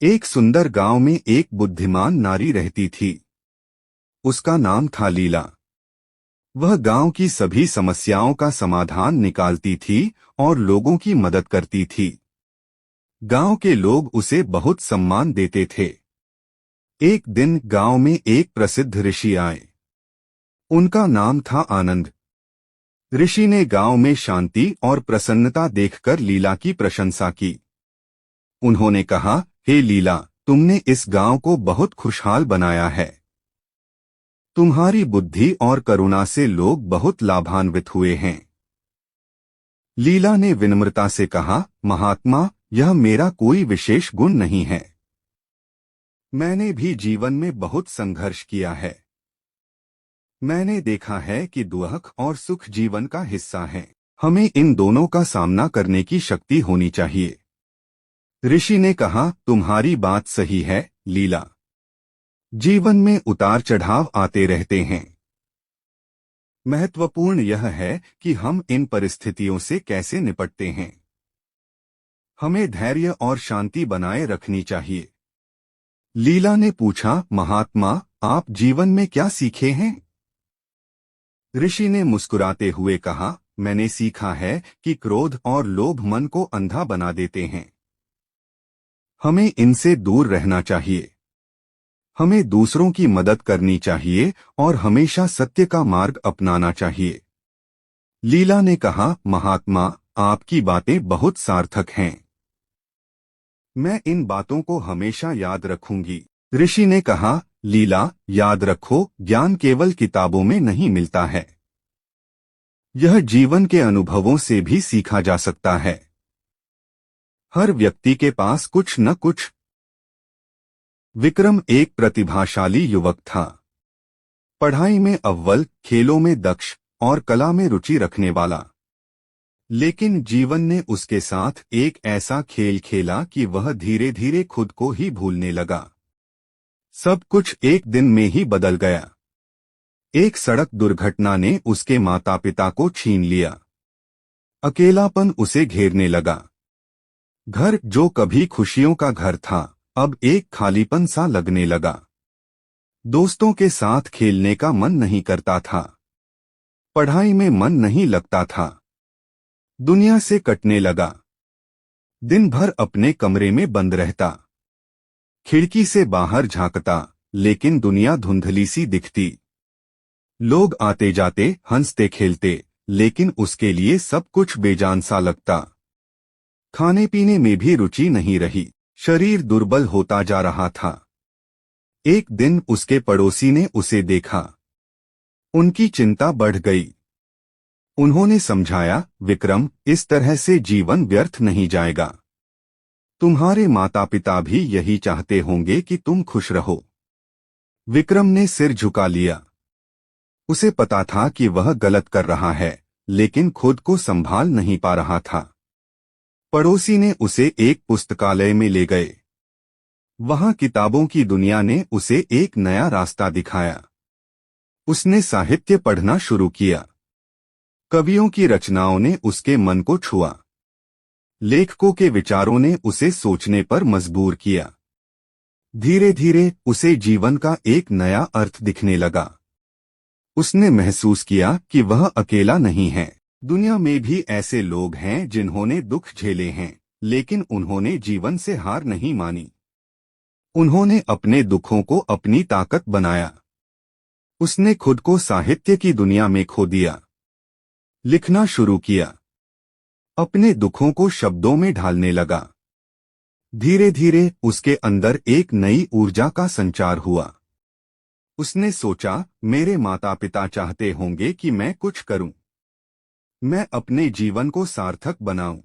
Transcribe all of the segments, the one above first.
एक सुंदर गांव में एक बुद्धिमान नारी रहती थी। उसका नाम था लीला। वह गांव की सभी समस्याओं का समाधान निकालती थी और लोगों की मदद करती थी। गांव के लोग उसे बहुत सम्मान देते थे। एक दिन गांव में एक प्रसिद्ध ऋषि आए। उनका नाम था आनंद। ऋषि ने गांव में शांति और प्रसन्नता देखकर लीला की प्रशंसा की। उन्होंने कहा, हे लीला, तुमने इस गांव को बहुत खुशहाल बनाया है। तुम्हारी बुद्धि और करुणा से लोग बहुत लाभान्वित हुए हैं। लीला ने विनम्रता से कहा, महात्मा, यह मेरा कोई विशेष गुण नहीं है। मैंने भी जीवन में बहुत संघर्ष किया है। मैंने देखा है कि दुख और सुख जीवन का हिस्सा है। हमें इन दोनों का सामना करने की शक्ति होनी चाहिए। ऋषि ने कहा, तुम्हारी बात सही है लीला। जीवन में उतार चढ़ाव आते रहते हैं। महत्वपूर्ण यह है कि हम इन परिस्थितियों से कैसे निपटते हैं। हमें धैर्य और शांति बनाए रखनी चाहिए। लीला ने पूछा, महात्मा, आप जीवन में क्या सीखे हैं? ऋषि ने मुस्कुराते हुए कहा, मैंने सीखा है कि क्रोध और लोभ मन को अंधा बना देते हैं। हमें इनसे दूर रहना चाहिए। हमें दूसरों की मदद करनी चाहिए और हमेशा सत्य का मार्ग अपनाना चाहिए। लीला ने कहा, महात्मा, आपकी बातें बहुत सार्थक हैं। मैं इन बातों को हमेशा याद रखूंगी। ऋषि ने कहा, लीला, याद रखो, ज्ञान केवल किताबों में नहीं मिलता है। यह जीवन के अनुभवों से भी सीखा जा सकता है। हर व्यक्ति के पास कुछ न कुछ। विक्रम एक प्रतिभाशाली युवक था। पढ़ाई में अव्वल, खेलों में दक्ष और कला में रुचि रखने वाला। लेकिन जीवन ने उसके साथ एक ऐसा खेल खेला कि वह धीरे धीरे खुद को ही भूलने लगा। सब कुछ एक दिन में ही बदल गया। एक सड़क दुर्घटना ने उसके माता पिता को छीन लिया। अकेलापन उसे घेरने लगा। घर जो कभी खुशियों का घर था, अब एक खालीपन सा लगने लगा। दोस्तों के साथ खेलने का मन नहीं करता था। पढ़ाई में मन नहीं लगता था। दुनिया से कटने लगा। दिन भर अपने कमरे में बंद रहता। खिड़की से बाहर झांकता, लेकिन दुनिया धुंधली सी दिखती। लोग आते जाते, हंसते खेलते, लेकिन उसके लिए सब कुछ बेजान सा लगता। खाने पीने में भी रुचि नहीं रही। शरीर दुर्बल होता जा रहा था। एक दिन उसके पड़ोसी ने उसे देखा। उनकी चिंता बढ़ गई। उन्होंने समझाया, विक्रम, इस तरह से जीवन व्यर्थ नहीं जाएगा। तुम्हारे माता पिता भी यही चाहते होंगे कि तुम खुश रहो। विक्रम ने सिर झुका लिया। उसे पता था कि वह गलत कर रहा है, लेकिन खुद को संभाल नहीं पा रहा था। पड़ोसी ने उसे एक पुस्तकालय में ले गए। वहां किताबों की दुनिया ने उसे एक नया रास्ता दिखाया। उसने साहित्य पढ़ना शुरू किया। कवियों की रचनाओं ने उसके मन को छुआ। लेखकों के विचारों ने उसे सोचने पर मजबूर किया। धीरे धीरे उसे जीवन का एक नया अर्थ दिखने लगा। उसने महसूस किया कि वह अकेला नहीं है। दुनिया में भी ऐसे लोग हैं जिन्होंने दुख झेले हैं, लेकिन उन्होंने जीवन से हार नहीं मानी। उन्होंने अपने दुखों को अपनी ताकत बनाया। उसने खुद को साहित्य की दुनिया में खो दिया। लिखना शुरू किया। अपने दुखों को शब्दों में ढालने लगा। धीरे धीरे उसके अंदर एक नई ऊर्जा का संचार हुआ। उसने सोचा, मेरे माता पिता चाहते होंगे कि मैं कुछ करूं। मैं अपने जीवन को सार्थक बनाऊं।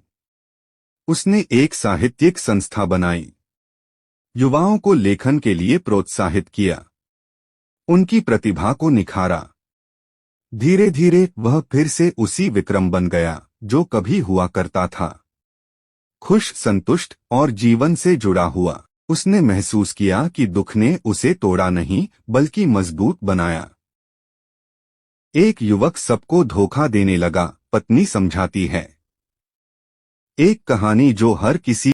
उसने एक साहित्यिक संस्था बनाई। युवाओं को लेखन के लिए प्रोत्साहित किया। उनकी प्रतिभा को निखारा। धीरे धीरे वह फिर से उसी विक्रम बन गया जो कभी हुआ करता था। खुश, संतुष्ट और जीवन से जुड़ा हुआ। उसने महसूस किया कि दुख ने उसे तोड़ा नहीं, बल्कि मजबूत बनाया। एक युवक सबको धोखा देने लगा, पत्नी समझाती है। एक कहानी जो हर किसी